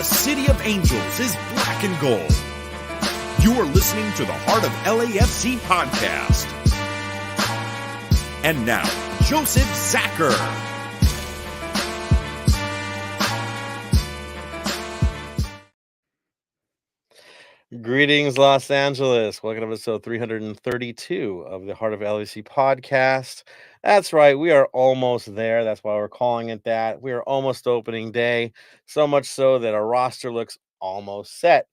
the City of Angels is black and gold. You are listening to the Heart of LAFC podcast. And now, Joseph Zacher. Greetings, Los Angeles. Welcome to episode 332 of the Heart of LAFC podcast. That's right, we are almost there. That's why we're calling it that. We are almost opening day, so much so that our roster looks almost set.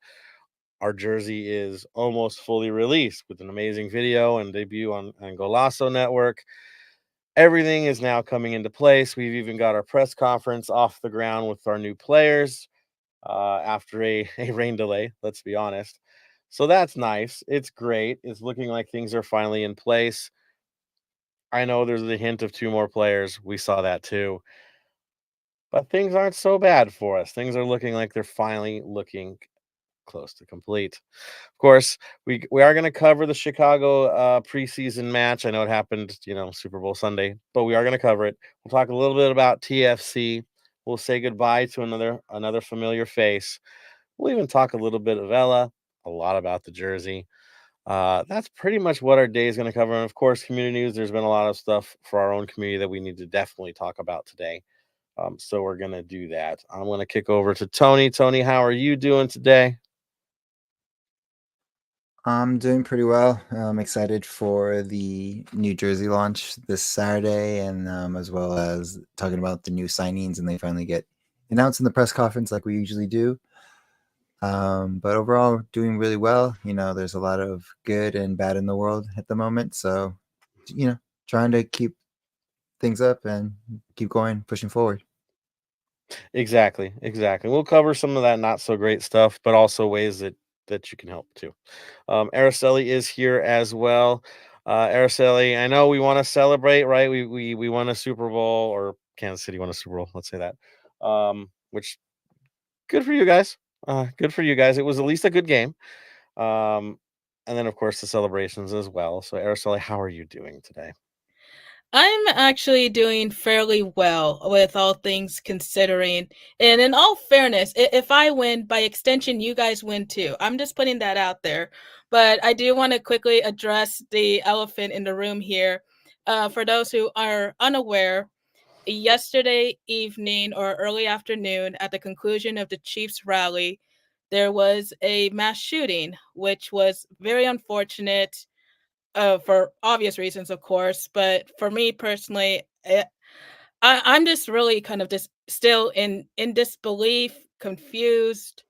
Our jersey is almost fully released with an amazing video and debut on Golazo Network. Everything is now coming into place. We've even got our press conference off the ground with our new players after a rain delay, let's be honest. So that's nice. It's great. It's looking like things are finally in place. I know there's a hint of 2 more players. We saw that too. But things aren't so bad for us. Things are looking like they're finally looking close to complete. Of course, we are going to cover the Chicago preseason match. I know it happened, Super Bowl Sunday, but we are going to cover it. We'll talk a little bit about TFC. We'll say goodbye to another familiar face. We'll even talk a little bit of Ella, a lot about the jersey. That's pretty much what our day is going to cover. And of course, community news. There's been a lot of stuff for our own community that we need to definitely talk about today. So we're going to do that. I'm going to kick over to Tony. Tony, how are you doing today? I'm doing pretty well. I'm excited for the New Jersey launch this Saturday, and as well as talking about the new signings, and they finally get announced in the press conference like we usually do. But overall, doing really well. There's a lot of good and bad in the world at the moment, so trying to keep things up and keep going, pushing forward. Exactly. We'll cover some of that not so great stuff, but also ways that you can help too. Araceli is here as well. Araceli, I know we want to celebrate, right? We won a Super Bowl, or Kansas City won a Super Bowl. Let's say that. Which good for you guys. Good for you guys. It was at least a good game. And then of course the celebrations as well. So Araceli, how are you doing today? I'm actually doing fairly well with all things considering. And in all fairness, if I win, by extension, you guys win too. I'm just putting that out there. But I do want to quickly address the elephant in the room here. For those who are unaware, yesterday evening or early afternoon, at the conclusion of the Chiefs rally, there was a mass shooting, which was very unfortunate. For obvious reasons, of course, but for me personally, I'm just really kind of just still in disbelief, confused,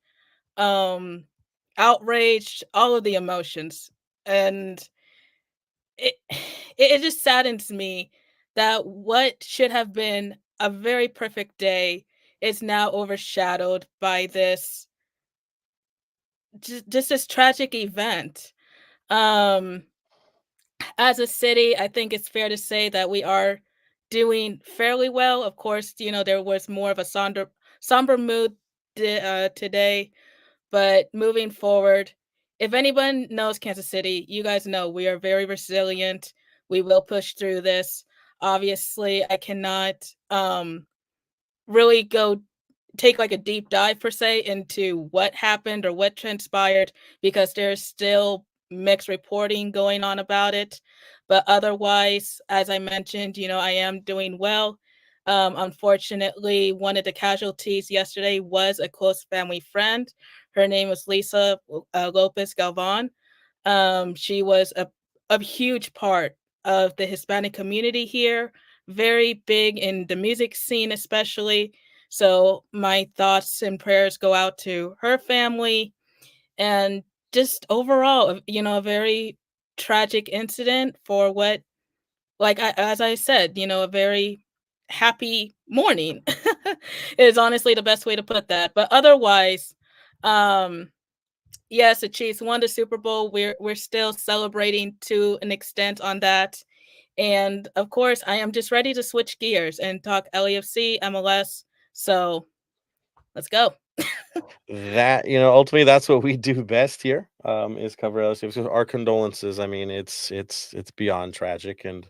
um, outraged, all of the emotions, and it it just saddens me that what should have been a very perfect day is now overshadowed by this just this tragic event. Um, as a city, I think it's fair to say that we are doing fairly well. Of course, there was more of a somber mood today, but moving forward, if anyone knows Kansas City, you guys know we are very resilient. We will push through this. Obviously, I cannot really go take like a deep dive per se into what happened or what transpired because there's still mixed reporting going on about it. But otherwise, as I mentioned, I am doing well. Unfortunately, one of the casualties yesterday was a close family friend. Her name was Lisa Lopez Galvan. She was a huge part of the Hispanic community here, very big in the music scene, especially. So my thoughts and prayers go out to her family and just overall, a very tragic incident for what, as I said, a very happy morning is honestly the best way to put that. But otherwise, yes, the Chiefs won the Super Bowl. We're still celebrating to an extent on that. And of course, I am just ready to switch gears and talk LAFC, MLS. So let's go. That ultimately that's what we do best here, is cover LSU. So our condolences. I mean, it's beyond tragic, and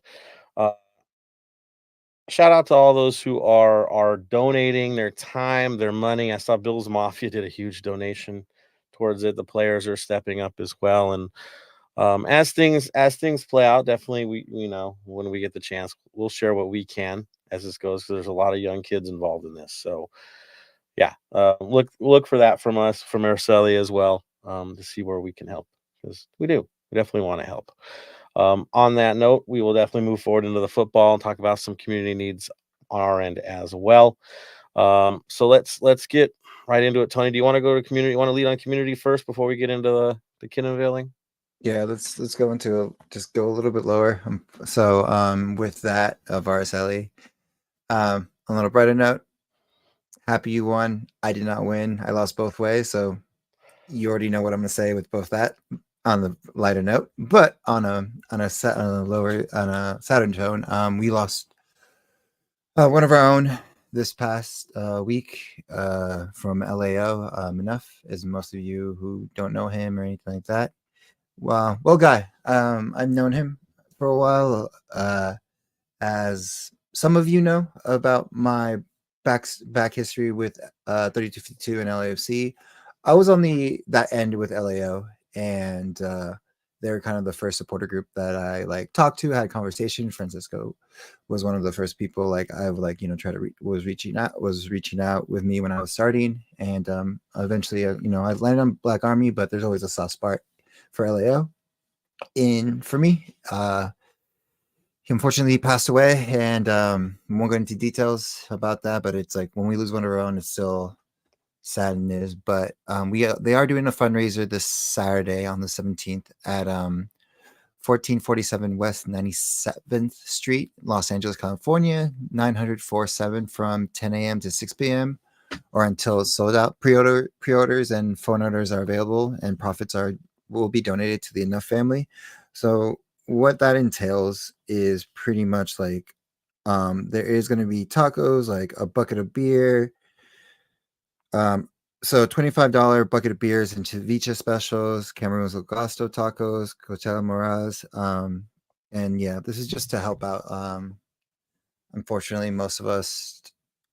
shout out to all those who are donating their time, their money. I saw Bills Mafia did a huge donation towards it. The players are stepping up as well, and as things play out, definitely we know when we get the chance, we'll share what we can as this goes. 'Cause there's a lot of young kids involved in this, so yeah, look for that from us, from Araceli as well, to see where we can help, because we definitely want to help. On that note, we will definitely move forward into the football and talk about some community needs on our end as well. So let's get right into it. Tony, do you want to go to community? You want to lead on community first before we get into the kid unveiling? Yeah, let's go into just go a little bit lower. With that of Araceli, a little brighter note. Happy you won. I did not win. I lost both ways, so you already know what I'm going to say with both that on the lighter note. But on a Saturn tone, we lost one of our own this past week from LAO. Enough, as most of you who don't know him or anything like that. Well, guy, I've known him for a while. As some of you know about my back history with 3252 and LAFC, I was on that end with LAO, and they're kind of the first supporter group that I talked to, had conversation. Francisco was one of the first people I would was reaching out with me when I was starting, and eventually I landed on Black Army, but there's always a soft spot for LAO. For me, he unfortunately passed away, and won't go into details about that, but it's when we lose one of our own, it's still sad and news. But they are doing a fundraiser this Saturday on the 17th at 1447 West 97th Street, Los Angeles, California, 947 from 10 a.m. to 6 p.m. or until it's sold out. Pre-orders and phone orders are available, and profits will be donated to the Enough family. So what that entails is pretty much there is going to be tacos, a bucket of beer. So $25 bucket of beers and ceviche specials, Cameron's Gusto tacos, Coachella Moraz. And yeah, this is just to help out. Unfortunately, most of us,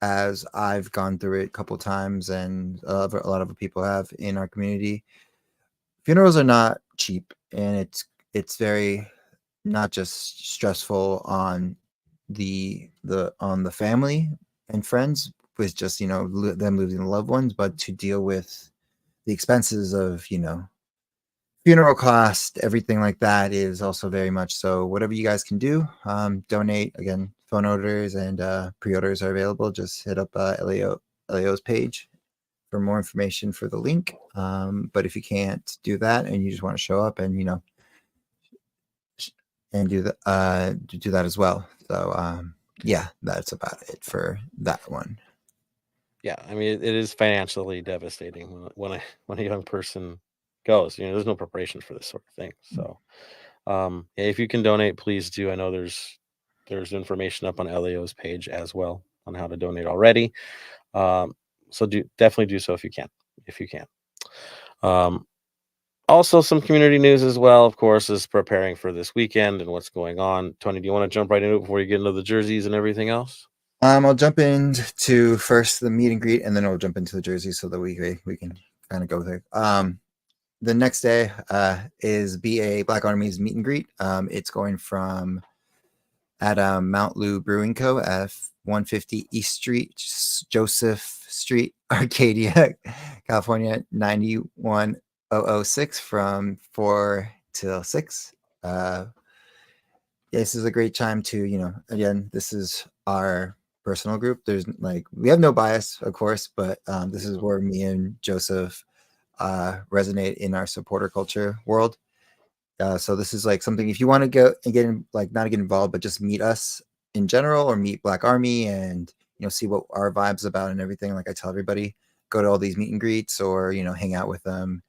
as I've gone through it a couple times, and a lot of people have in our community, funerals are not cheap, and it's very not just stressful on the family and friends with just them losing loved ones, but to deal with the expenses of funeral cost, everything like that is also very much so. Whatever you guys can do, donate. Again, phone orders and pre-orders are available. Just hit up LAO's page for more information for the link. But if you can't do that and you just want to show up and and do that as well. So yeah, that's about it for that one. Yeah, I mean, it is financially devastating when a young person goes. There's no preparation for this sort of thing. So yeah, if you can donate, please do. I know there's information up on LAO's page as well on how to donate already. So definitely do so if you can. Also, some community news as well, of course, is preparing for this weekend and what's going on. Tony, do you want to jump right into it before you get into the jerseys and everything else? I'll jump into first the meet and greet, and then I'll jump into the jerseys so that we can kind of go there. The next day is BA Black Army's meet and greet. It's going from at Mount Lou Brewing Co. at 150 East Street, Joseph Street, Arcadia, California, 91006 from 4 till 6. This is a great time to, again, this is our personal group. There's we have no bias, of course, but this is where me and Joseph resonate in our supporter culture world. So this is something, if you want to go and get in, not to get involved, but just meet us in general or meet Black Army and, see what our vibe's about and everything. I tell everybody, go to all these meet and greets or, hang out with them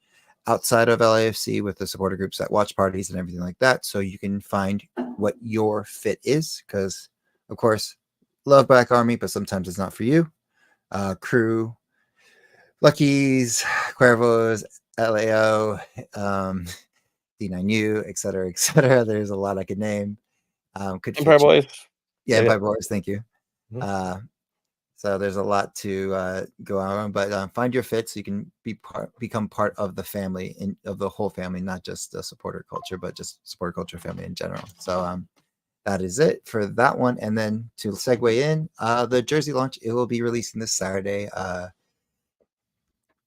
outside of LAFC with the supporter groups at watch parties and everything like that. So you can find what your fit is. Cause of course, love Black Army, but sometimes it's not for you. Crew, Luckies, Cuervos, LAO, D9U, etc., etc. There's a lot I could name. Empire Boys. Yeah, Empire Boys. Thank you. So there's a lot to go on, but find your fit so you can become part of the family, of the whole family, not just the supporter culture, but just supporter culture family in general. So that is it for that one. And then to segue in, the jersey launch, it will be releasing this Saturday.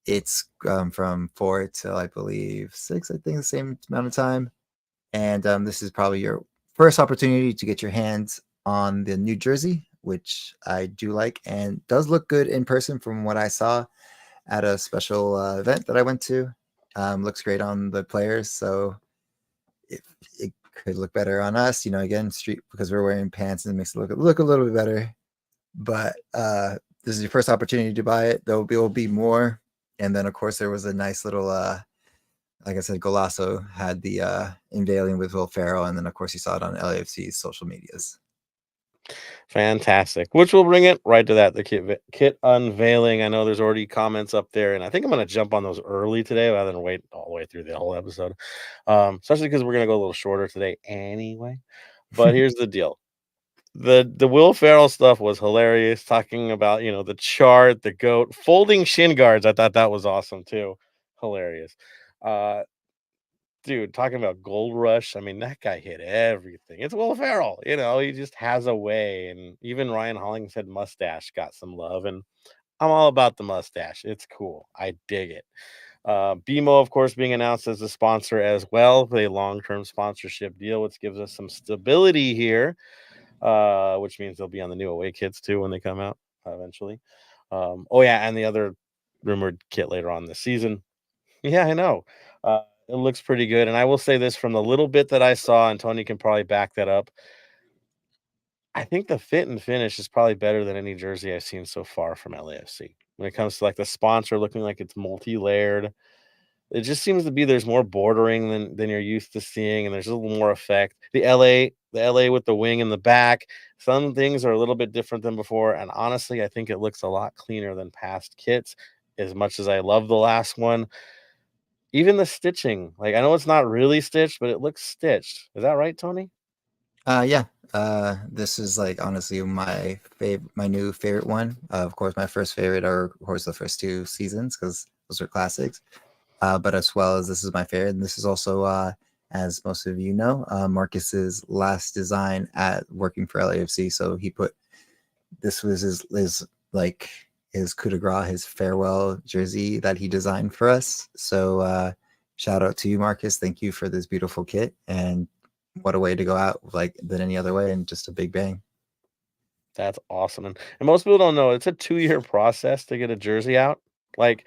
It's from 4 till I believe 6, I think the same amount of time. And this is probably your first opportunity to get your hands on the new jersey, which I do like and does look good in person from what I saw at a special event that I went to. Looks great on the players, so it could look better on us, again, street, because we're wearing pants and it makes it look a little bit better. But this is your first opportunity to buy it. There will be more. And then, of course, there was a nice little like I said, Golasso had the unveiling with Will Ferrell, and then of course you saw it on LAFC's social medias. Fantastic. Which will bring it right to that, the kit unveiling. I know there's already comments up there, and I think I'm going to jump on those early today rather than wait all the way through the whole episode, especially because we're going to go a little shorter today anyway. But here's the deal. The Will Ferrell stuff was hilarious, talking about, the chart, the goat, folding shin guards. I thought that was awesome too. Hilarious. Dude, talking about Gold Rush, I mean, that guy hit everything. It's Will Ferrell, he just has a way. And even Ryan Hollingshead mustache got some love, and I'm all about the mustache. It's cool. I dig it. BMO, of course, being announced as a sponsor as well, with a long-term sponsorship deal, which gives us some stability here, which means they'll be on the new away kits too when they come out eventually. And the other rumored kit later on this season. Yeah, I know. It looks pretty good. And I will say this, from the little bit that I saw, and Tony can probably back that up, I think the fit and finish is probably better than any jersey I've seen so far from LAFC. When it comes to like the sponsor looking like it's multi-layered, it just seems to be there's more bordering than you're used to seeing, and there's a little more effect. The LA with the wing in the back, some things are a little bit different than before. And honestly, I think it looks a lot cleaner than past kits, as much as I love the last one. Even the stitching, like, I know it's not really stitched, but it looks stitched. Is that right, Tony? Yeah. This is like honestly my new favorite one. Of course, my first favorite are of course the first 2 seasons because those are classics. But as well as this is my favorite, and this is also as most of you know, Marcus's last design at working for LAFC. So this was his coup de grace, his farewell jersey that he designed for us. So shout out to you, Marcus. Thank you for this beautiful kit, and what a way to go out than any other way, and just a big bang. That's awesome. And most people don't know it's a 2-year process to get a jersey out. Like,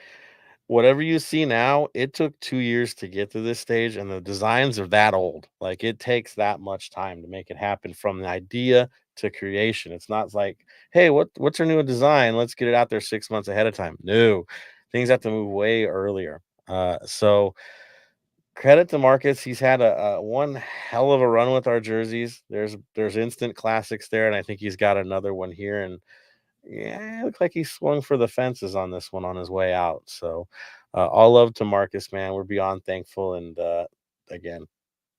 whatever you see now, it took 2 years to get to this stage, and the designs are that old. Like, it takes that much time to make it happen from the idea to creation. It's not like, hey, what's our new design? Let's get it out there 6 months ahead of time. No, things have to move way earlier. So credit to Marcus. He's had a one hell of a run with our jerseys. There's instant classics there, and I think he's got another one here. And yeah, it looks like he swung for the fences on this one on his way out. So all love to Marcus, man. We're beyond thankful. And again,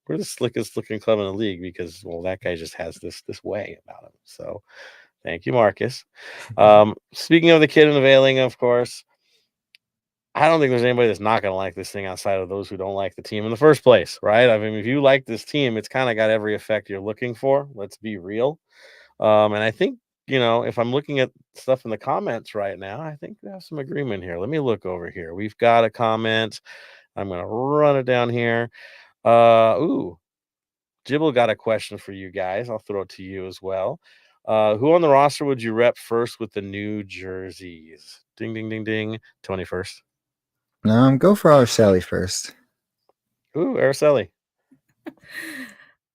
we're the slickest looking club in the league because, well, that guy just has this way about him. So thank you, Marcus. Speaking of the kid unveiling, of course, I don't think there's anybody that's not going to like this thing outside of those who don't like the team in the first place, right? I mean, if you like this team, it's kind of got every effect you're looking for. Let's be real. And I think, if I'm looking at stuff in the comments right now, I think we have some agreement here. Let me look over here. We've got a comment. I'm going to run it down here. Jibble got a question for you guys. I'll throw it to you as well. Who on the roster would you rep first with the new jerseys? Ding, ding, ding, ding. Tony first. Go for Araceli first. Ooh, Araceli.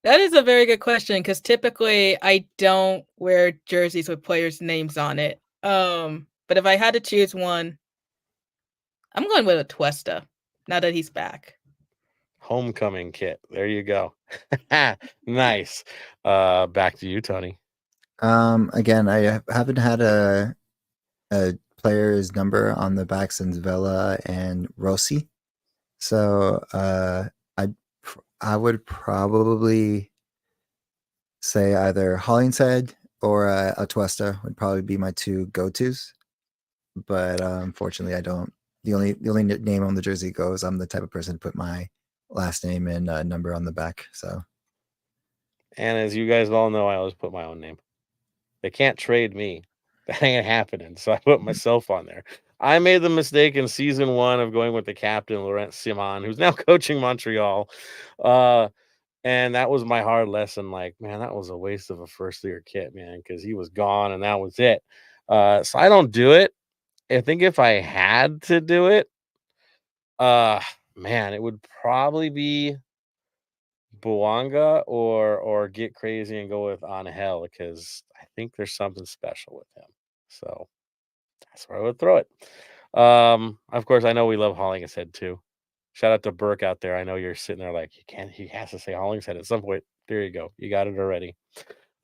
That is a very good question because typically I don't wear jerseys with players' names on it. But if I had to choose one, I'm going with a Tuesta now that he's back. Homecoming kit. There you go. Nice. Back to you, Tony. Again, I haven't had a player's number on the back since Vela and Rossi. So I would probably say either Hollingshead or Atuesta would probably be my two go-tos. But unfortunately, I don't. The only name on the jersey goes. I'm the type of person to put my last name and number on the back. So, And as you guys all know, I always put my own name. They can't trade me. That ain't happening. So I put myself on there. I made the mistake in season 1 of going with the captain, Laurent Simon, who's now coaching Montreal. And that was my hard lesson. Like, man, that was a waste of a first-year kit, man, because he was gone and that was it. So I don't do it. I think if I had to do it, man, it would probably be Bouanga or get crazy and go with Angel because I think there's something special with him. So that's where I would throw it. Of course, I know we love Hollingshead too. Shout out to Burke out there. I know you're sitting there like he has to say Hollingshead at some point. There you go. You got it already.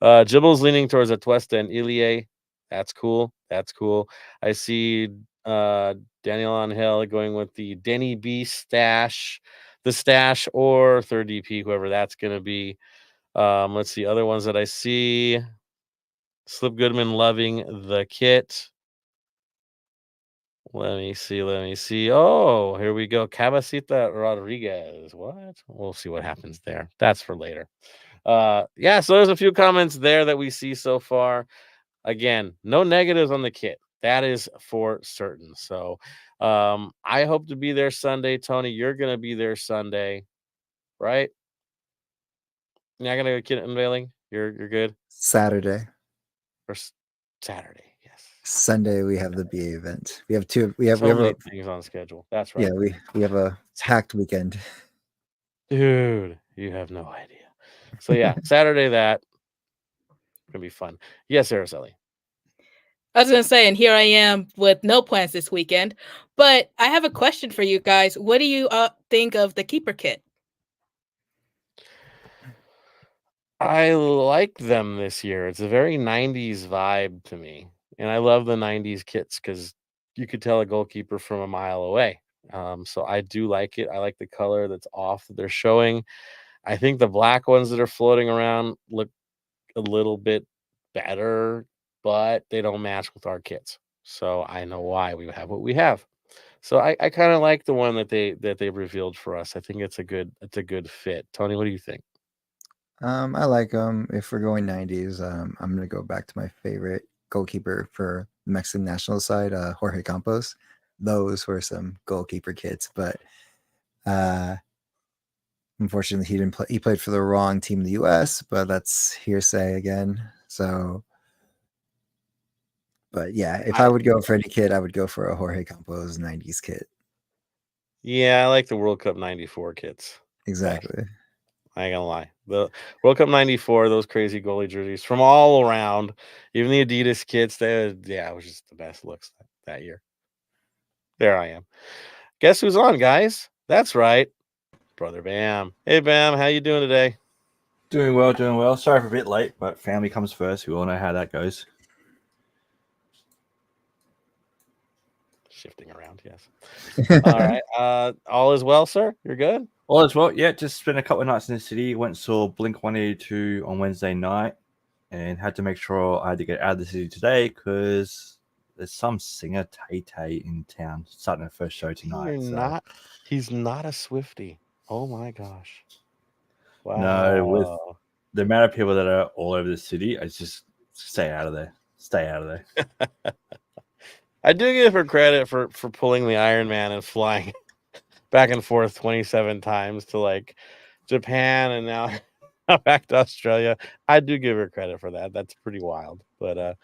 Jibble's leaning towards Atuesta and Ilie. That's cool. That's cool. I see Daniel Angel going with the Denny B stash, the stash, or third DP, whoever that's going to be. Let's see. Other ones that I see. Slip Goodman loving the kit. Let me see. Oh, here we go. Cabecita Rodriguez. What? We'll see what happens there. That's for later. Yeah, so there's a few comments there that we see so far. Again, no negatives on the kit. That is for certain. So I hope to be there Sunday. Tony, you're gonna be there Sunday, right? You're not gonna go kit unveiling? You're good? Saturday. Or Saturday, yes. Sunday we have the BA event. We have two. We have many a things on schedule. That's right. Yeah, we have a packed weekend. Dude, you have no idea. So yeah, Saturday that gonna be fun. Yes, Araceli. I was going to say, and here I am with no plans this weekend, but I have a question for you guys. What do you think of the keeper kit? I like them this year. It's a very 90s vibe to me. And I love the 90s kits because you could tell a goalkeeper from a mile away. So I do like it. I like the color that's off that they're showing. I think the black ones that are floating around look a little bit better, but they don't match with our kits. So I know why we have what we have. So I kind of like the one that they revealed for us. I think it's a good fit. Tony, what do you think? I like them. If we're going 90s, I'm gonna go back to my favorite goalkeeper for the Mexican national side, Jorge Campos. Those were some goalkeeper kits, but unfortunately he didn't play. He played for the wrong team in the US, but that's hearsay again. So, but yeah, if I would go for any kit, I would go for a Jorge Campos 90s kit. Yeah, I like the World Cup 94 kits. Exactly. Best. I ain't gonna lie. The World Cup 94, those crazy goalie jerseys from all around, even the Adidas kits, it was just the best looks that year. There I am. Guess who's on, guys? That's right. Brother Bam. Hey, Bam. How you doing today? Doing well. Sorry for a bit late, but family comes first. We all know how that goes. Shifting around, yes. All right. All is well, sir? You're good? All is well. Yeah, just spent a couple of nights in the city. Went and saw Blink-182 on Wednesday night and had to make sure I had to get out of the city today because there's some singer, Tay-Tay, in town starting the first show tonight. He's not a Swiftie. Oh, my gosh. Wow. No, with the amount of people that are all over the city, I just stay out of there. Stay out of there. I do give her credit for pulling the Iron Man and flying back and forth 27 times to like Japan and now back to Australia. I do give her credit for that. That's pretty wild. But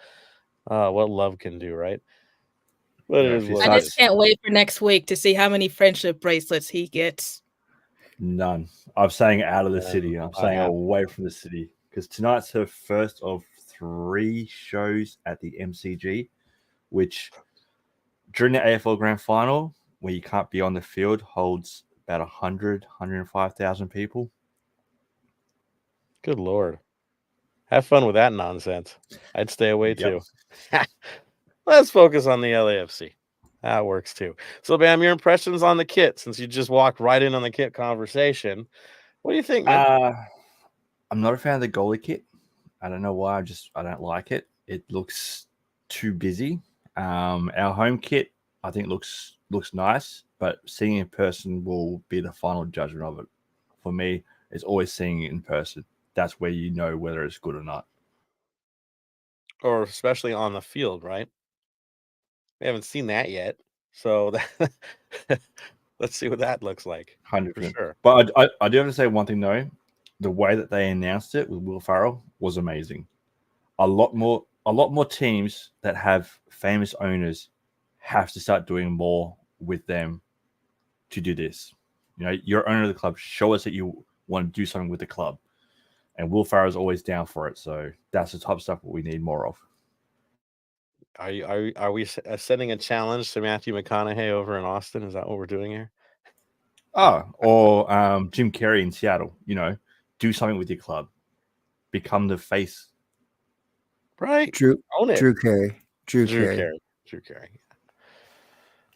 what love can do, right? But it is what I just can't wait for next week to see how many friendship bracelets he gets. None. I'm staying out of the city. I'm staying away from the city because tonight's her first of 3 shows at the MCG, which during the AFL Grand Final, where you can't be on the field, holds about 105,000 people. Good Lord. Have fun with that nonsense. I'd stay away too. Let's focus on the LAFC. That works too. So, Bam, your impressions on the kit, since you just walked right in on the kit conversation. What do you think, man? I'm not a fan of the goalie kit. I don't know why. I don't like it. It looks too busy. Our home kit, I think, looks nice, but seeing it in person will be the final judgment of it. For me, it's always seeing it in person. That's where you know whether it's good or not. Or especially on the field, right? We haven't seen that yet. So let's see what that looks like. 100%. For sure. But I do have to say one thing, though. The way that they announced it with Will Ferrell was amazing. A lot more teams that have famous owners have to start doing more with them to do this. You know, you're owner of the club. Show us that you want to do something with the club. And Will Ferrell is always down for it. So that's the type of stuff that we need more of. Are we sending a challenge to Matthew McConaughey over in Austin? Is that what we're doing here? Or Jim Carrey in Seattle. You know, do something with your club. Become the face. Right. Drew Own it. Carey. Drew Carey.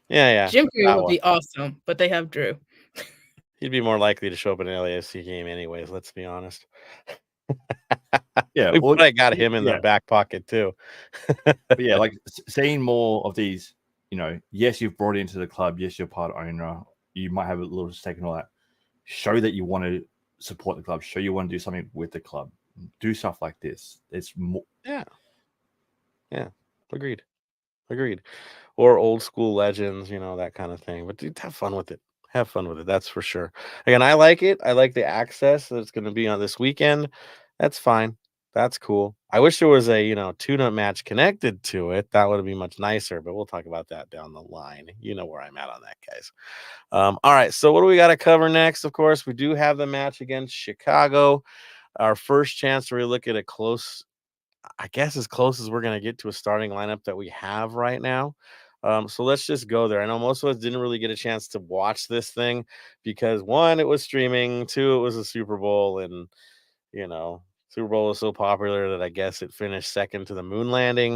Yeah. Jim Carrey would be awesome, but they have Drew. He'd be more likely to show up in an LAFC game anyways, let's be honest. Yeah. I got him in the back pocket too. But yeah, like seeing more of these, you know, yes, you've brought it into the club. Yes, you're part owner. You might have a little stake and all that. Show that you want to support the club. Show you want to do something with the club. Do stuff like this. It's more. Yeah. Agreed. Or old school legends, you know, that kind of thing. But dude, have fun with it. That's for sure. Again, I like it. I like the access that's going to be on this weekend. That's fine. That's cool. I wish there was a, tune-up match connected to it. That would be much nicer, but we'll talk about that down the line. You know where I'm at on that, guys. All right. So what do we got to cover next? Of course, we do have the match against Chicago. Our first chance to really look at a close, I guess as close as we're going to get to a starting lineup that we have right now. So let's just go there. I know most of us didn't really get a chance to watch this thing because 1, it was streaming, 2, it was a Super Bowl, and Super Bowl was so popular that I guess it finished second to the moon landing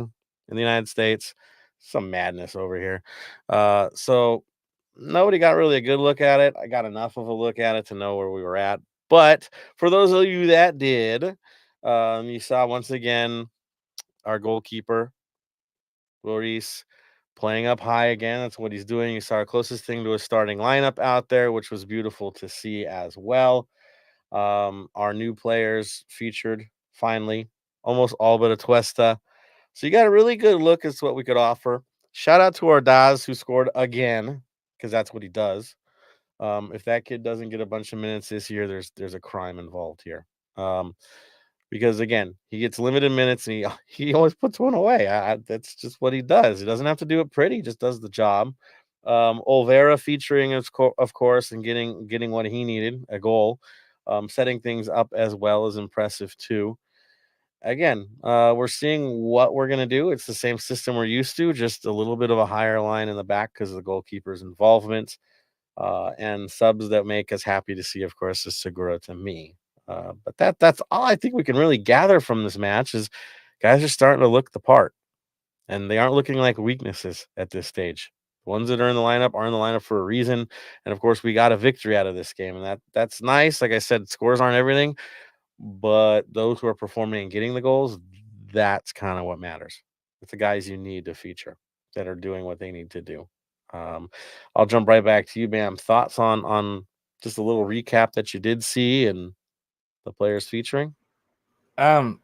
in the United States. Some madness over here. So nobody got really a good look at it. I got enough of a look at it to know where we were at. But for those of you that did, you saw once again our goalkeeper, Lloris, playing up high again. That's what he's doing. You saw our closest thing to a starting lineup out there, which was beautiful to see as well. Our new players featured finally, almost all but Atuesta. So you got a really good look at what we could offer. Shout out to Ordaz, who scored again, because that's what he does. If that kid doesn't get a bunch of minutes this year, there's a crime involved here. Because again, he gets limited minutes and he always puts one away. That's just what he does. He doesn't have to do it pretty; he just does the job. Olvera featuring, of course, and getting what he needed, a goal. Setting things up as well is impressive too. Again, we're seeing what we're going to do. It's the same system we're used to, just a little bit of a higher line in the back because of the goalkeeper's involvement. And subs that make us happy to see, of course, is Segura to me. But that's all I think we can really gather from this match is guys are starting to look the part, and they aren't looking like weaknesses at this stage. The ones that are in the lineup are in the lineup for a reason, and of course, we got a victory out of this game, and that's nice. Like I said, scores aren't everything, but those who are performing and getting the goals, that's kind of what matters. It's the guys you need to feature that are doing what they need to do. I'll jump right back to you, Bam. Thoughts on just a little recap that you did see and the players featuring? I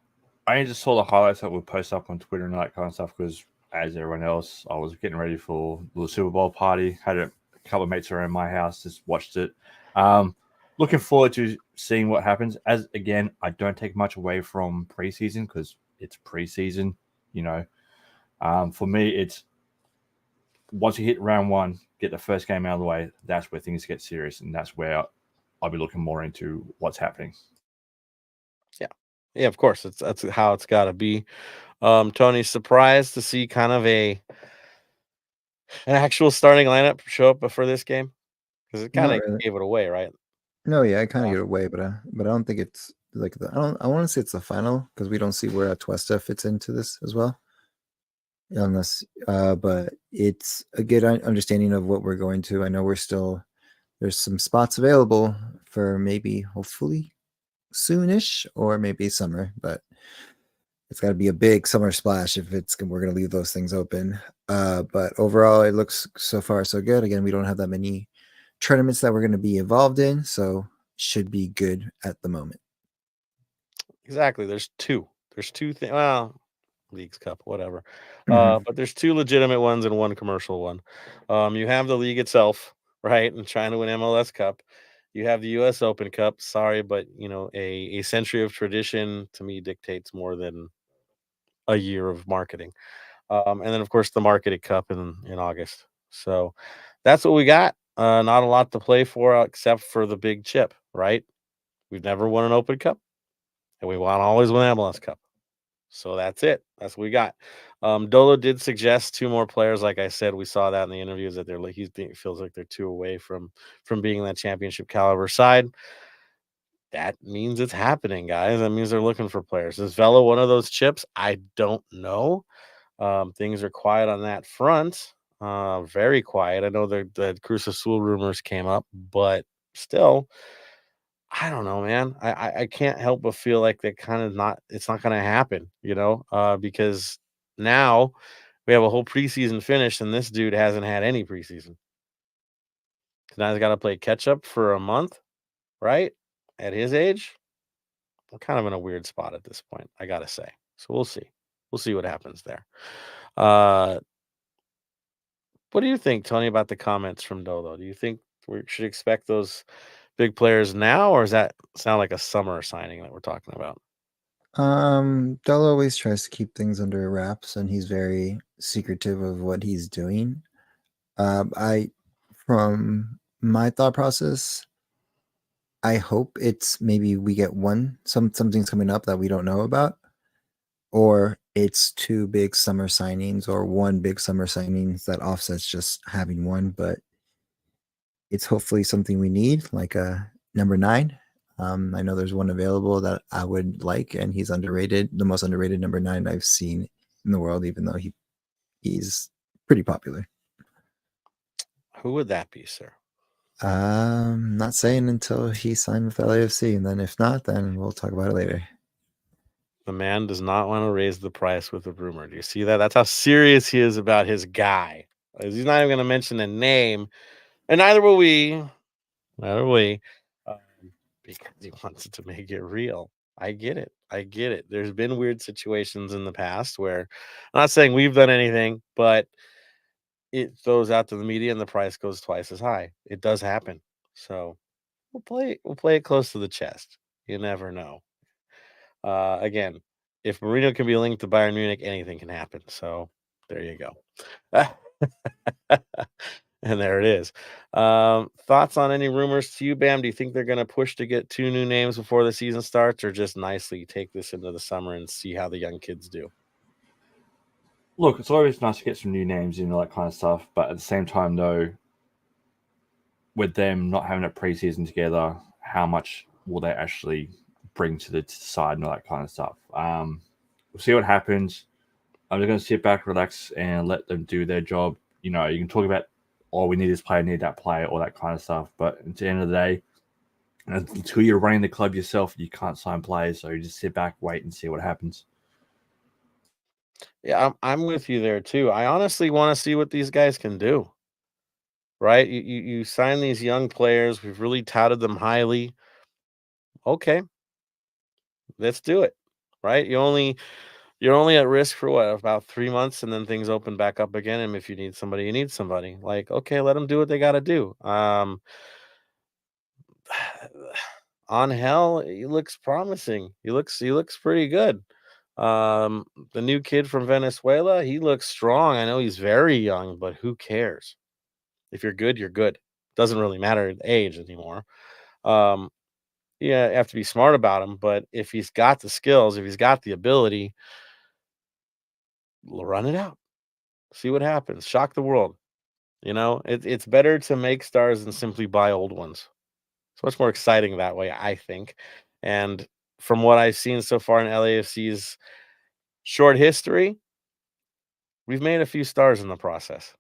just saw the highlights that were posted up on Twitter and that kind of stuff because, as everyone else, I was getting ready for the Super Bowl party. Had a couple of mates around my house, just watched it. Looking forward to seeing what happens. As again, I don't take much away from preseason because it's preseason. For me, it's once you hit round 1, get the first game out of the way. That's where things get serious, and that's where I'll be looking more into what's happening. Yeah, of course. That's how it's got to be. Tony, surprised to see kind of an actual starting lineup show up before this game because it kind of gave it away, right? No, yeah, I kind of get away, but I don't think it's like I want to say it's the final because we don't see where Atuesta fits into this as well. Unless, but it's a good understanding of what we're going to. I know there's some spots available for maybe, hopefully, soonish or maybe summer, but it's got to be a big summer splash if we're going to leave those things open. But overall, it looks so far so good. Again, we don't have that many tournaments that we're going to be involved in, so should be good at the moment. Exactly. There's two things. Well, Leagues Cup, whatever. Mhm. But there's two legitimate ones and one commercial one. You have the league itself, right, and trying to win MLS Cup. You have the U.S. Open Cup. Sorry, but a century of tradition to me dictates more than a year of marketing. And then of course the marketed cup in August. So that's what we got. Not a lot to play for except for the big chip, right? We've never won an Open Cup, and we want to always win MLS Cup. So that's it. That's what we got. Dolo did suggest two more players. Like I said, we saw that in the interviews that feels like they're two away from being that championship caliber side. That means it's happening, guys. That means they're looking for players. Is Vela one of those chips? I don't know. Things are quiet on that front. Very quiet. I know the Cruz Azul rumors came up, but still, I don't know, man. I can't help but feel like that kind of not. It's not going to happen, because now we have a whole preseason finished, and this dude hasn't had any preseason. Now he's got to play catch up for a month, right? At his age, I'm kind of in a weird spot at this point, I gotta say. So we'll see. We'll see what happens there. Uh, what do you think, Tony, about the comments from Dolo? Do you think we should expect those big players now, or does that sound like a summer signing that we're talking about? Dell always tries to keep things under wraps, and he's very secretive of what he's doing. From my thought process, I hope it's maybe we get something's coming up that we don't know about, or it's two big summer signings or one big summer signings that offsets just having one. But it's hopefully something we need, like a number 9. I know there's one available that I would like, and he's underrated, the most underrated number 9 I've seen in the world, even though he's pretty popular. Who would that be, sir? Not saying until he signed with LAFC, and then if not, then we'll talk about it later. The man does not want to raise the price with a rumor. Do you see that? That's how serious he is about his guy. He's not even going to mention a name, and neither will we. Neither will we. Because he wants to make it real. I get it. There's been weird situations in the past where I'm not saying we've done anything, but it goes out to the media and the price goes twice as high. It does happen. So we'll play it close to the chest. You never know. Again, if Marino can be linked to Bayern Munich, anything can happen. So there you go. And there it is. Thoughts on any rumors to you, Bam? Do you think they're going to push to get 2 new names before the season starts, or just nicely take this into the summer and see how the young kids do? Look, it's always nice to get some new names and all that kind of stuff, but at the same time, though, with them not having a preseason together, how much will they actually bring to the side and all that kind of stuff? We'll see what happens. I'm just going to sit back, relax, and let them do their job. You can talk about, oh, we need this player, need that player, all that kind of stuff. But at the end of the day, until you're running the club yourself, you can't sign players. So you just sit back, wait, and see what happens. Yeah, I'm with you there too. I honestly want to see what these guys can do. Right? You sign these young players. We've really touted them highly. Okay, let's do it. Right? You're only at risk for what, about 3 months, and then things open back up again. And if you need somebody, you need somebody. Like, okay, let them do what they got to do. On Hell, he looks promising. He looks pretty good. The new kid from Venezuela, he looks strong. I know he's very young, but who cares? If you're good, you're good. Doesn't really matter the age anymore. Yeah, you have to be smart about him, but if he's got the skills, if he's got the ability, run it out. See what happens. Shock the world. It's better to make stars than simply buy old ones. It's much more exciting that way, I think. And from what I've seen so far in LAFC's short history, we've made a few stars in the process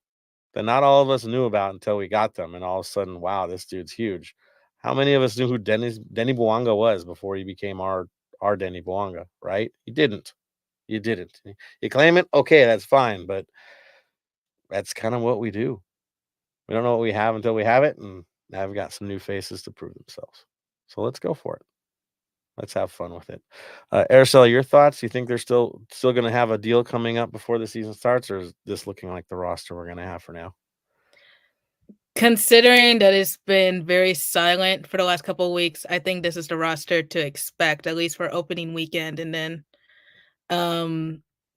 that not all of us knew about until we got them. And all of a sudden, wow, this dude's huge. How many of us knew who Denny Bouanga was before he became our Denny Bouanga, right? He didn't. You didn't. You claim it, okay, that's fine, but that's kind of what we do. We don't know what we have until we have it, and now we've got some new faces to prove themselves. So let's go for it. Let's have fun with it. Araceli, your thoughts? You think they're still going to have a deal coming up before the season starts, or is this looking like the roster we're going to have for now? Considering that it's been very silent for the last couple of weeks, I think this is the roster to expect, at least for opening weekend, and then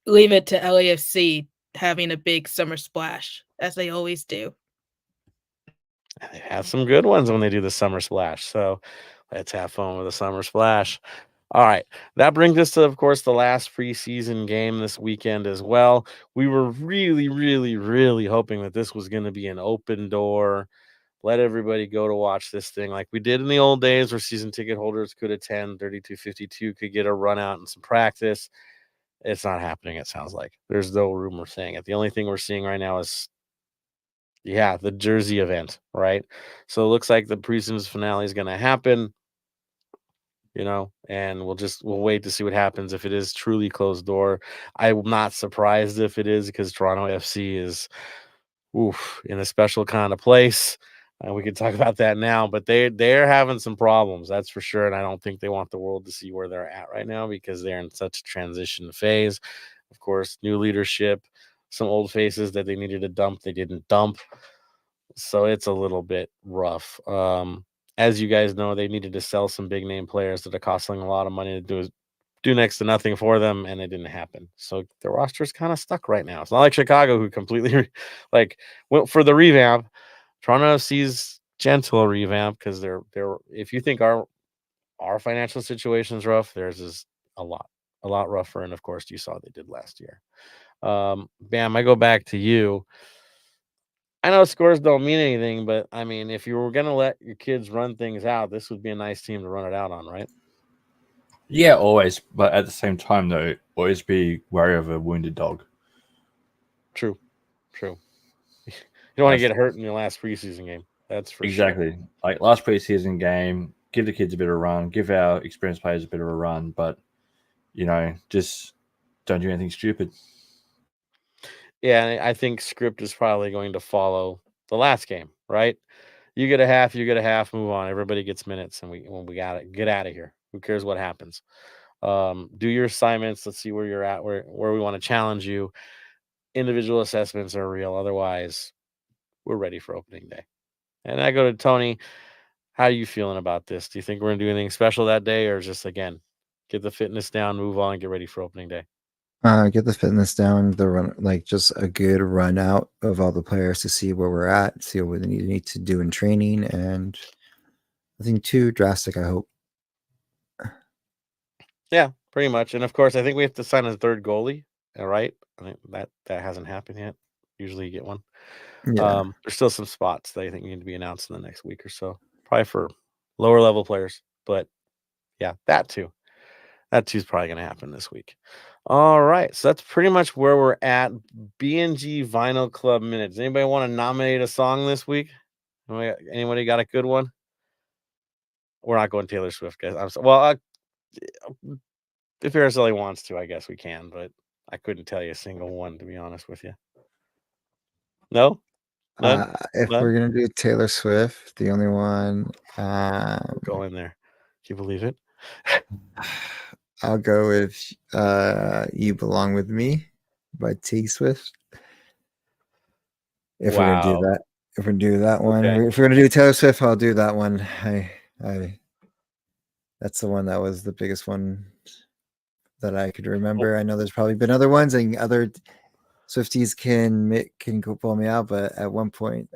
leave it to LAFC having a big summer splash, as they always do. They have some good ones when they do the summer splash. So let's have fun with the summer splash. All right. That brings us to, of course, the last preseason game this weekend as well. We were really, really, really hoping that this was going to be an open door. Let everybody go to watch this thing like we did in the old days where season ticket holders could attend, 3252 could get a run out and some practice. It's not happening, it sounds like. There's no rumor saying it. The only thing we're seeing right now is the Jersey event, right? So it looks like the preseason finale is going to happen, and we'll wait to see what happens if it is truly closed door. I'm not surprised if it is, because Toronto FC is in a special kind of place. We could talk about that now, but they're having some problems, that's for sure. And I don't think they want the world to see where they're at right now, because they're in such a transition phase. Of course, new leadership, some old faces that they needed to dump, they didn't dump. So it's a little bit rough. As you guys know, they needed to sell some big name players that are costing a lot of money to do next to nothing for them, and it didn't happen. So the roster is kind of stuck right now. It's not like Chicago, who completely went for the revamp. Toronto FC's gentle revamp, because they're if you think our financial situation is rough, theirs is a lot rougher. And of course, you saw what they did last year. Bam, I go back to you. I know scores don't mean anything, but I mean, if you were going to let your kids run things out, this would be a nice team to run it out on, right? Yeah, always. But at the same time, though, always be wary of a wounded dog. True. You don't want to get hurt in your last preseason game. That's for sure. Exactly. Like last preseason game, give the kids a bit of a run, give our experienced players a bit of a run, but, just don't do anything stupid. Yeah, I think script is probably going to follow the last game, right? You get a half, move on. Everybody gets minutes, and we got it. Get out of here. Who cares what happens? Do your assignments. Let's see where you're at, where we want to challenge you. Individual assessments are real. Otherwise, we're ready for opening day. And I go to Tony. How are you feeling about this? Do you think we're going to do anything special that day, or just, again, get the fitness down, move on, and get ready for opening day? Get the fitness down, the run, just a good run out of all the players to see where we're at, see what we need to do in training, and nothing too drastic, I hope. Yeah, pretty much. And of course, I think we have to sign a third goalie. All right, I think that hasn't happened yet. Usually, you get one. Yeah. There's still some spots that I think need to be announced in the next week or so, probably for lower level players. But yeah, that too is probably going to happen this week. All right, so that's pretty much where we're at. BNG Vinyl Club minutes. Anybody want to nominate a song this week? Anybody got a good one? We're not going Taylor Swift, guys. If Araceli wants to, I guess we can, but I couldn't tell you a single one, to be honest with you. No? None? If None? we're gonna do Taylor Swift, the only one, Go in there. Can you believe it? I'll go with "You Belong with Me" by T Swift. If we're gonna do that, one, Okay. if we're gonna do Taylor Swift, I'll do that one. That's the one that was the biggest one that I could remember. I know there's probably been other ones, and other Swifties can go pull me out, but at one point,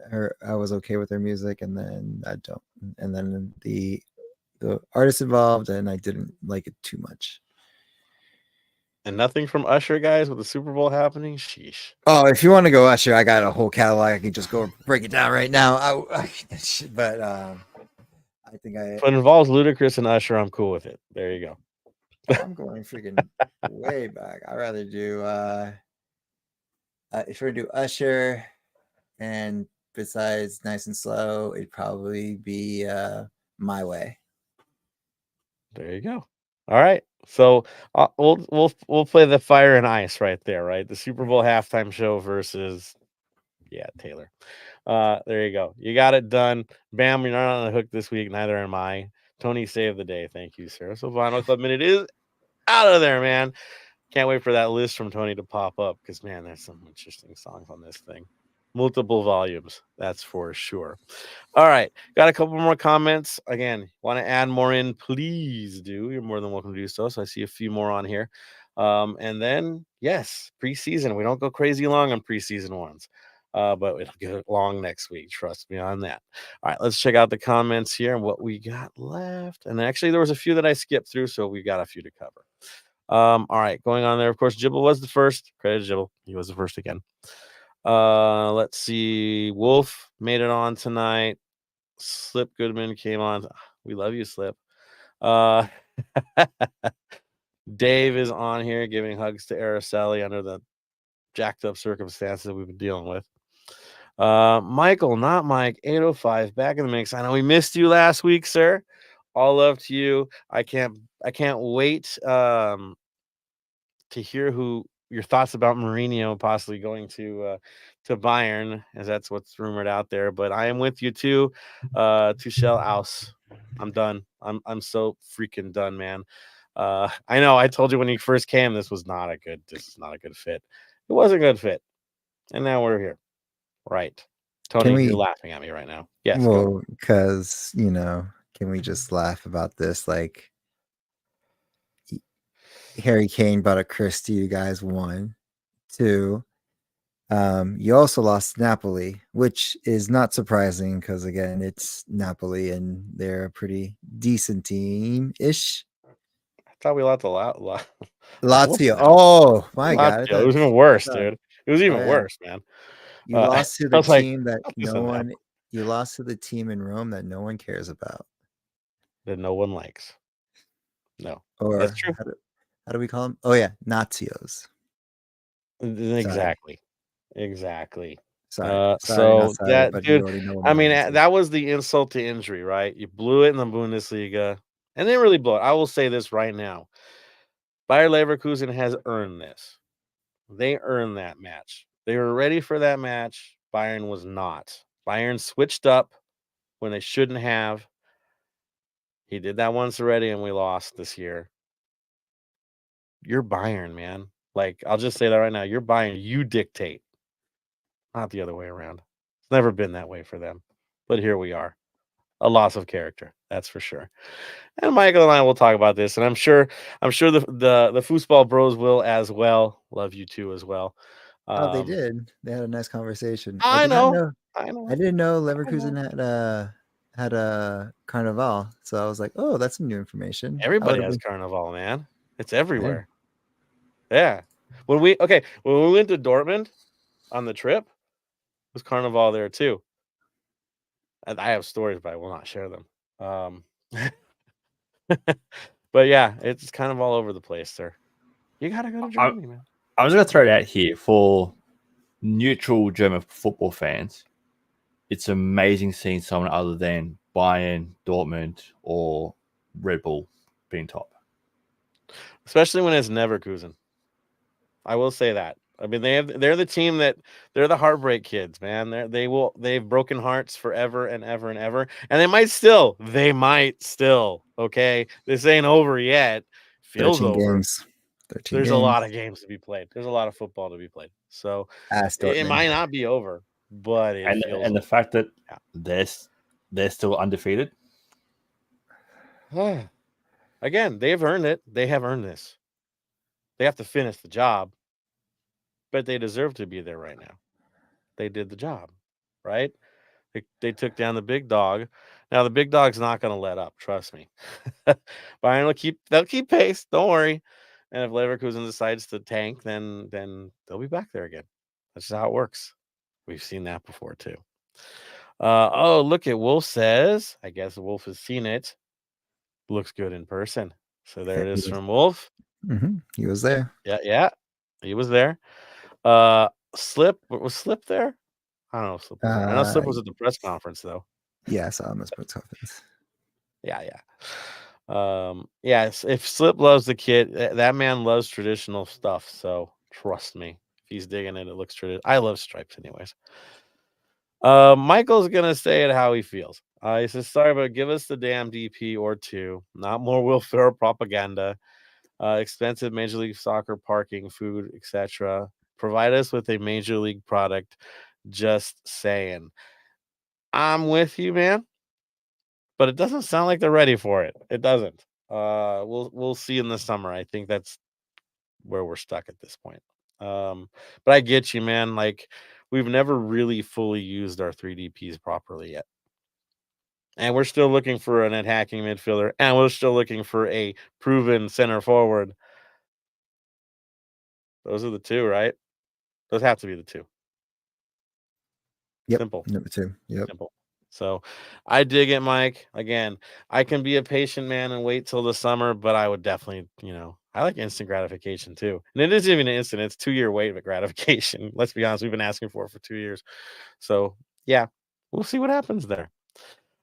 I was okay with their music, and then I don't. And then the artist involved, and I didn't like it too much. And nothing from Usher, guys, with the Super Bowl happening? Sheesh. Oh, if you want to go Usher, I got a whole catalog. I can just go break it down right now. But I think if it involves Ludacris and Usher, I'm cool with it. There you go. I'm going freaking way back. I'd rather do if we're gonna do Usher, and besides Nice and Slow, it'd probably be My Way. There you go. All right. So we'll play the fire and ice right there, right? The Super Bowl halftime show versus Taylor. There you go. You got it done. Bam, you're not on the hook this week. Neither am I. Tony saved the day. Thank you, sir. So Vinyl Club Minute is out of there, man. Can't wait for that list from Tony to pop up because, man, there's some interesting songs on this thing. Multiple volumes, that's for sure. All right, got a couple more comments. Again, want to add more in, please do. You're more than welcome to do so. So I see a few more on here. And then, yes, preseason. We don't go crazy long on preseason ones, but it'll get long next week. Trust me on that. All right, let's check out the comments here and what we got left. And actually, there was a few that I skipped through, so we got a few to cover. All right, going on there. Of course, Jibble was the first. Credit to Jibble. He was the first again. Let's see. Wolf made it on tonight. Slip Goodman came on. We love you, Slip. Dave is on here giving hugs to Araceli under the jacked up circumstances that we've been dealing with. Michael, not Mike, 805 back in the mix. I know we missed you last week, sir. All love to you. I can't wait to hear your thoughts about Mourinho possibly going to Bayern, as that's what's rumored out there. But I am with you too. Tuchel aus. I'm done. I'm so freaking done, man. I know I told you when he first came, this is not a good fit. It was a good fit. And now we're here. Right. Tony, you're laughing at me right now. Yes. Well, because, can we just laugh about this? Like, Harry Kane brought a curse to you guys, 1. 2, you also lost Napoli, which is not surprising because, again, it's Napoli and they're a pretty decent team-ish. I thought we lost Lazio. Oh, my Lazio. God. It was even worse, dude. It was even worse, man. You lost to the team that you lost to the team in Rome that no one cares about. That no one likes. No. Or that's true. How do we call them? Oh, yeah. Nazios. Exactly. Sorry. So that, but dude, you already know I mean, that was the insult to injury, right? You blew it in the Bundesliga and they really blew it. I will say this right now. Bayer Leverkusen has earned this. They earned that match. They were ready for that match. Bayern was not. Bayern switched up when they shouldn't have. He did that once already and we lost this year. You're Bayern, man. Like, I'll just say that right now. You're Bayern. You dictate. Not the other way around. It's never been that way for them. But here we are. A loss of character, that's for sure. And Michael and I will talk about this, and I'm sure the foosball bros will as well. Love you too as well. They did. They had a nice conversation. I know. I didn't know Leverkusen had a Carnival, so I was like, "Oh, that's some new information." Everybody has Carnival, man. It's everywhere. Yeah. When we went to Dortmund on the trip, it was Carnival there too. And I have stories, but I will not share them. But yeah, it's kind of all over the place, sir. You gotta go to Germany, man. I was gonna throw it out here for neutral German football fans. It's amazing seeing someone other than Bayern, Dortmund, or Red Bull being top. Especially when it's Leverkusen. I will say that. I mean, they're the team they're the heartbreak kids, man. They've broken hearts forever and ever and ever. And they might still. Okay. This ain't over yet. Feels 13 over. games. 13 There's games. a lot of games to be played. There's a lot of football to be played. So it might not be over, but it feels and the fact that they're still undefeated. Again, they've earned it. They have earned this. They have to finish the job, but they deserve to be there right now. They did the job, right? They took down the big dog. Now the big dog's not going to let up. Trust me. Bayern they'll keep pace. Don't worry. And if Leverkusen decides to tank, then they'll be back there again. That's just how it works. We've seen that before too. Look at Wolf says. I guess Wolf has seen it. Looks good in person. So there it is from Wolf. Mm-hmm. He was there. Yeah, he was there. Slip was Slip there? I don't know if Slip was there. I know Slip was at the press conference though. Yeah, I saw him at the press conference. Yeah. Yes, if Slip loves the kit, that man loves traditional stuff. So trust me, if he's digging it, it looks traditional. I love stripes, anyways. Michael's gonna say it how he feels. He says, "Sorry, but give us the damn DP or two, not more Will Ferrell propaganda, expensive Major League Soccer parking, food, etc. Provide us with a Major League product." Just saying. I'm with you, man, but it doesn't sound like they're ready for it. It doesn't. We'll see in the summer. I think that's where we're stuck at this point. But I get you, man. Like, we've never really fully used our 3DPs properly yet. And we're still looking for an attacking midfielder, and we're still looking for a proven center forward. Those are the two, right? Those have to be the two. Yep. Simple. Number 2. Yep. Simple. So I dig it, Mike. Again, I can be a patient man and wait till the summer, but I would definitely, I like instant gratification too. And it isn't even an instant, it's 2-year wait of gratification. Let's be honest, we've been asking for it for 2 years. So yeah, we'll see what happens there.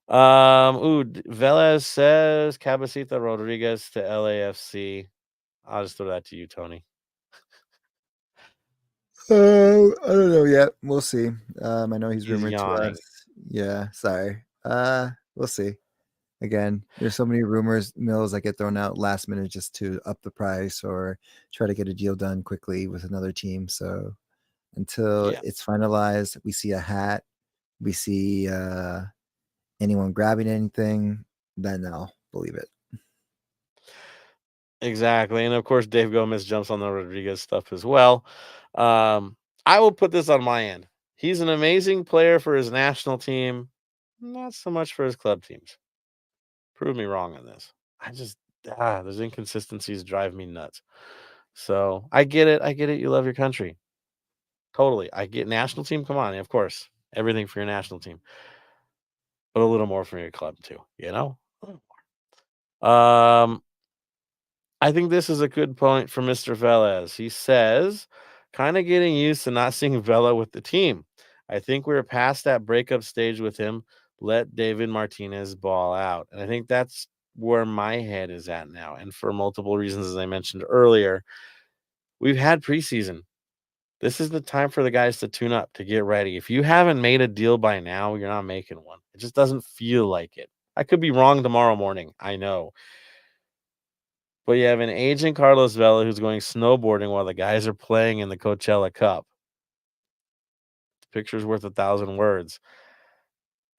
Velez says Cabecita Rodriguez to LAFC. I'll just throw that to you, Tony. I don't know yet. We'll see. I know he's rumored to yawning. us. Yeah, sorry. We'll see. Again, there's so many rumors, mills that get thrown out last minute just to up the price or try to get a deal done quickly with another team. So until it's finalized, we see a hat, we see anyone grabbing anything, then I'll believe it. Exactly. And of course, Dave Gomez jumps on the Rodriguez stuff as well. I will put this on my end. He's an amazing player for his national team, not so much for his club teams. Prove me wrong on this. Those inconsistencies drive me nuts. So I get it. I get it. You love your country. Totally. I get national team. Come on. Of course. Everything for your national team. But a little more for your club too, I think this is a good point for Mr. Velez. He says, kind of getting used to not seeing Vela with the team. I think we're past that breakup stage with him. Let David Martinez ball out. And I think that's where my head is at now. And for multiple reasons, as I mentioned earlier, we've had preseason. This is the time for the guys to tune up, to get ready. If you haven't made a deal by now, you're not making one. It just doesn't feel like it. I could be wrong tomorrow morning. I know. But you have an aging Carlos Vela who's going snowboarding while the guys are playing in the Coachella Cup. The picture's worth 1,000 words.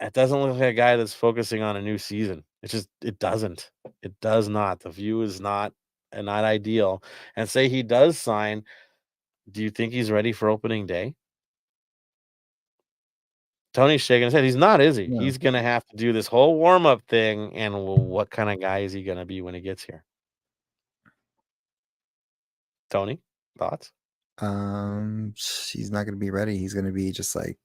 It doesn't look like a guy that's focusing on a new season. It doesn't. It does not. The view is not ideal. And say he does sign, do you think he's ready for opening day? Tony's shaking his head. He's not, is he? No. He's going to have to do this whole warm-up thing. And what kind of guy is he going to be when he gets here? Tony, thoughts? He's not going to be ready. He's going to be just like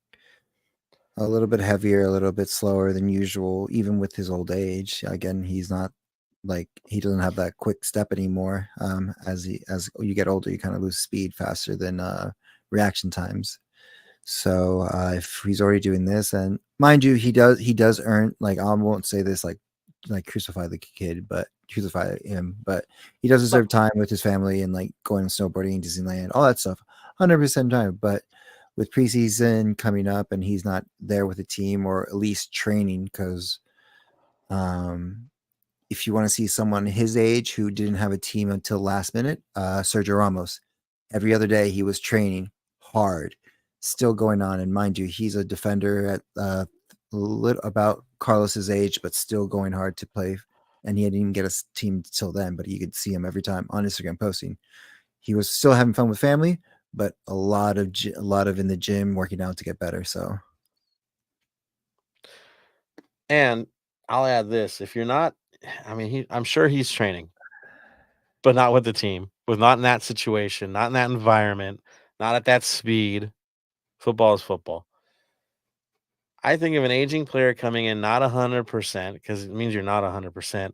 a little bit heavier, a little bit slower than usual, even with his old age. Again, he's not like, he doesn't have that quick step anymore. As you get older, you kind of lose speed faster than reaction times. So if he's already doing this, and mind you, he does earn, like, I won't say this like crucify the kid, but crucify him, but he does deserve time with his family and like going snowboarding, Disneyland, all that stuff, 100% time. But with preseason coming up and he's not there with the team, or at least training, because if you want to see someone his age who didn't have a team until last minute, Sergio Ramos, every other day he was training hard, still going on. And mind you, he's a defender at about Carlos's age, but still going hard to play. And he didn't even get a team till then, but you could see him every time on Instagram posting. He was still having fun with family, but a lot of in the gym working out to get better. So, and I'll add this: if you're not, I'm sure he's training, but not with the team, not in that situation, not in that environment, not at that speed. Football is football. I think of an aging player coming in not 100%, because it means you're not 100%.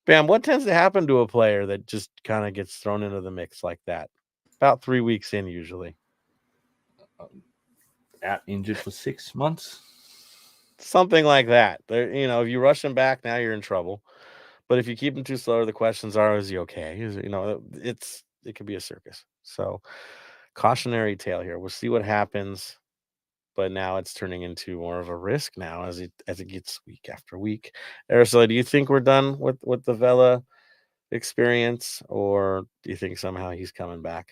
Bam, what tends to happen to a player that just kind of gets thrown into the mix like that? About 3 weeks in, usually. Out injured for 6 months. Something like that. There, if you rush him back, now you're in trouble. But if you keep him too slow, the questions are, is he okay? It could be a circus. So cautionary tale here. We'll see what happens. But now it's turning into more of a risk now as it gets week after week. Araceli, do you think we're done with the Vela experience, or do you think somehow he's coming back?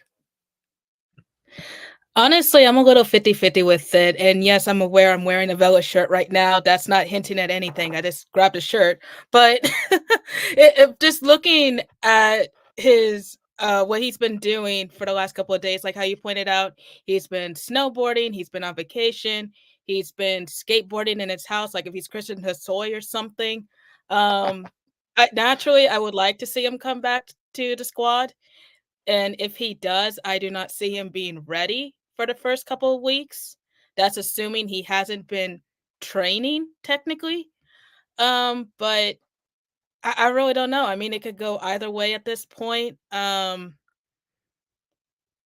Honestly, I'm a little 50-50 with it. And yes, I'm aware I'm wearing a Vela shirt right now. That's not hinting at anything. I just grabbed a shirt. But just looking at his what he's been doing for the last couple of days, like how you pointed out, he's been snowboarding, he's been on vacation, he's been skateboarding in his house, like if he's Christian Hosoi or something. Naturally, I would like to see him come back to the squad. And if he does, I do not see him being ready for the first couple of weeks. That's assuming he hasn't been training technically. But I really don't know. I mean, it could go either way at this point.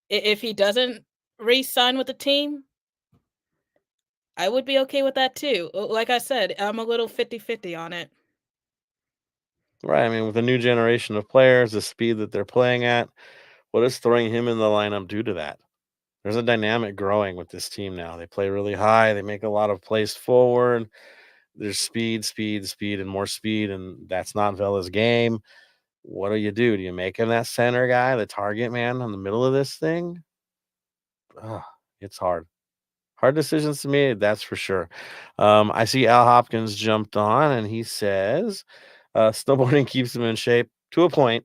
If he doesn't re-sign with the team, I would be okay with that too. Like I said, I'm a little 50-50 on it. Right. I mean, with a new generation of players, the speed that they're playing at, what does throwing him in the lineup do to that? There's a dynamic growing with this team now. They play really high. They make a lot of plays forward. There's speed, speed, speed, and more speed, and that's not Vela's game. What do? Do you make him that center guy, the target man in the middle of this thing? Ugh, it's hard. Hard decisions to me, that's for sure. I see Al Hopkins jumped on, and he says, snowboarding keeps him in shape to a point.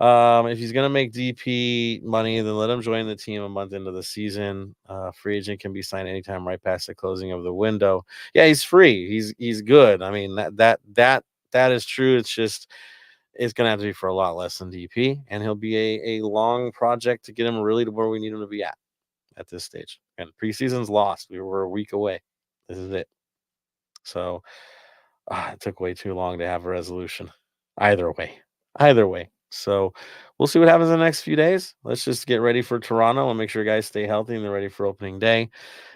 If he's going to make DP money, then let him join the team a month into the season. Free agent can be signed anytime right past the closing of the window. Yeah, he's free. He's good. I mean, that is true. It's just it's going to have to be for a lot less than DP, and he'll be a long project to get him really to where we need him to be at this stage. And preseason's lost. We were a week away. This is it. So it took way too long to have a resolution. Either way. So we'll see what happens in the next few days. Let's just get ready for Toronto and make sure guys stay healthy and they're ready for opening day.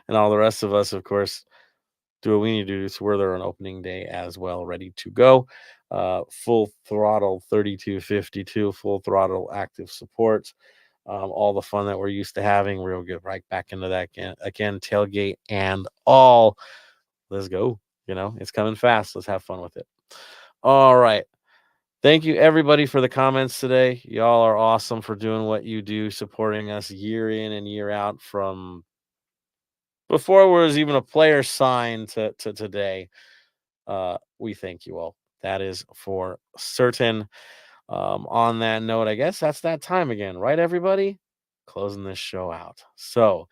And all the rest of us, of course, do what we need to do so we're there on opening day as well, ready to go. Full throttle 3252, full throttle active support. All the fun that we're used to having. We'll get right back into that again, tailgate and all. Let's go. It's coming fast. Let's have fun with it. All right. Thank you, everybody, for the comments today. Y'all are awesome for doing what you do, supporting us year in and year out from before there was even a player signed to today. We thank you all. That is for certain. On that note, I guess that's that time again, right, everybody? Closing this show out. So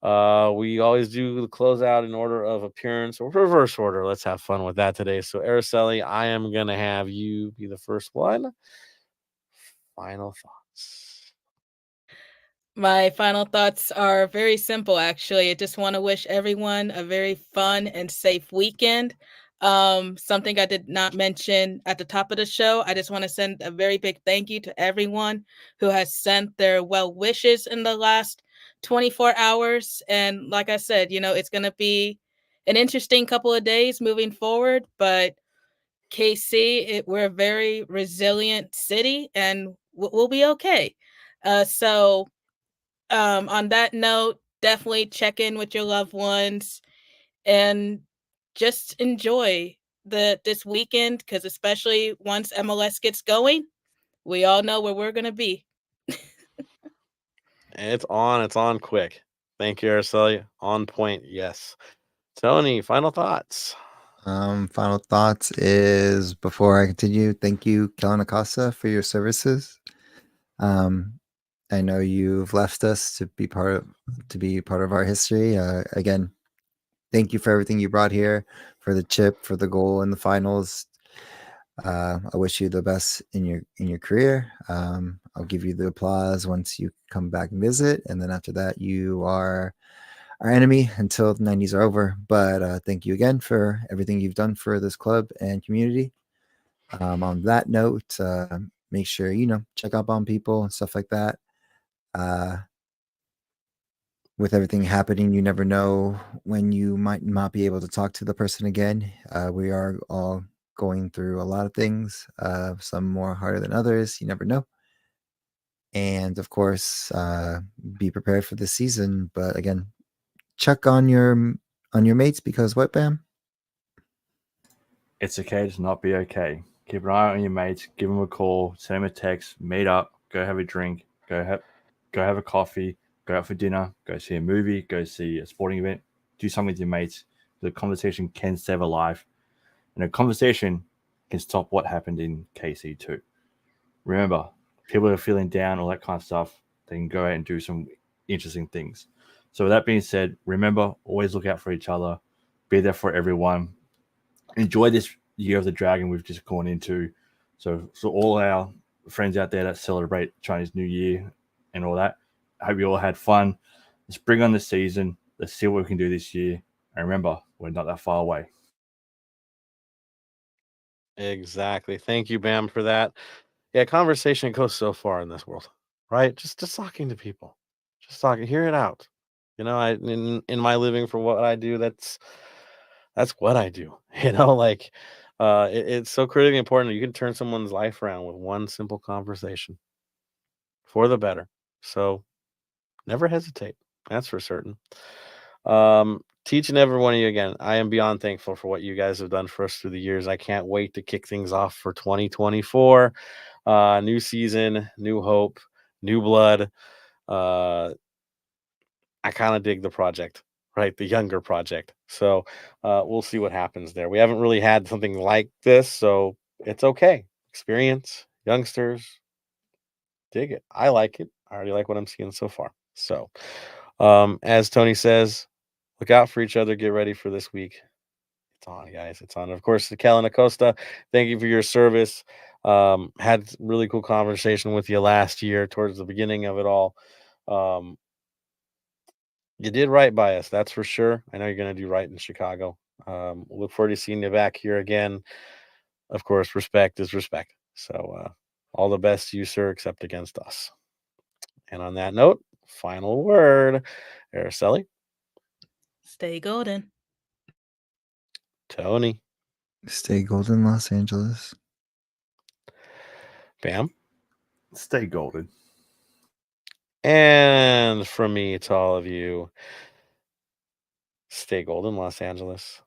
we always do the closeout in order of appearance or reverse order. Let's have fun with that today. So, Araceli, I am going to have you be the first one. Final thoughts. My final thoughts are very simple, actually. I just want to wish everyone a very fun and safe weekend. Something I did not mention at the top of the show, I just want to send a very big thank you to everyone who has sent their well wishes in the last 24 hours. And like I said, it's going to be an interesting couple of days moving forward, but KC, we're a very resilient city and we'll be okay. So on that note, definitely check in with your loved ones and just enjoy this weekend, because especially once MLS gets going, we all know where we're going to be. It's on quick. Thank you, Araceli. On point, yes. Tony, final thoughts. Final thoughts is, before I continue, thank you, Kellen Acosta, for your services. I know you've left us to be part of our history. Again, thank you for everything you brought here, for the chip, for the goal in the finals. I wish you the best in your career. I'll give you the applause once you come back and visit, and then after that, you are our enemy until the 90s are over. But thank you again for everything you've done for this club and community. On that note, make sure check up on people and stuff like that. With everything happening, you never know when you might not be able to talk to the person again. We are all going through a lot of things, some more harder than others. You never know. And of course, be prepared for the season. But again, check on your mates, because what, Bam? It's okay to not be okay. Keep an eye on your mates. Give them a call. Send them a text. Meet up. Go have a drink. Go have a coffee. Go out for dinner. Go see a movie. Go see a sporting event. Do something with your mates. The conversation can save a life, and a conversation can stop what happened in KC2. Remember, people are feeling down, all that kind of stuff. They can go out and do some interesting things. So with that being said, remember, always look out for each other. Be there for everyone. Enjoy this year of the dragon we've just gone into. So all our friends out there that celebrate Chinese New Year and all that, I hope you all had fun. Let's bring on the season. Let's see what we can do this year. And remember, we're not that far away. Exactly. Thank you, Bam, for that. Yeah, conversation goes so far in this world, right? Just talking to people, just talking, hear it out. You know, in my living for what I do, that's what I do. You know, like it's so critically important. You can turn someone's life around with one simple conversation for the better. So never hesitate. That's for certain. Teaching every one of you again, I am beyond thankful for what you guys have done for us through the years. I can't wait to kick things off for 2024. New season, new hope, new blood. I kind of dig the project, right? The younger project. So we'll see what happens there. We haven't really had something like this, so it's okay. Experience, youngsters, dig it. I like it. I already like what I'm seeing so far. So as Tony says, look out for each other. Get ready for this week. It's on, guys. It's on. Of course, to Kellen Acosta, thank you for your service. Had really cool conversation with you last year towards the beginning of it all. You did right by us, that's for sure. I know you're going to do right in Chicago. Look forward to seeing you back here again. Of course, respect is respect. So all the best to you, sir, except against us. And on that note, final word. Araceli. Stay golden. Tony. Stay golden, Los Angeles. Bam. Stay golden. And from me to all of you, stay golden, Los Angeles.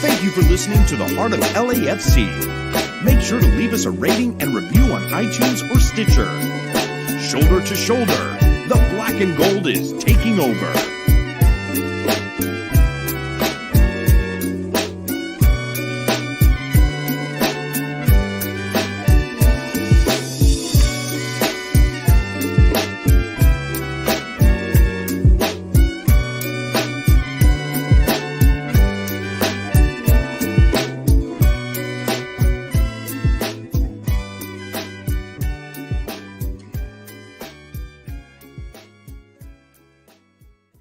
Thank you for listening to the Heart of LAFC. Make sure to leave us a rating and review on iTunes or Stitcher. Shoulder to shoulder, the black and gold is taking over.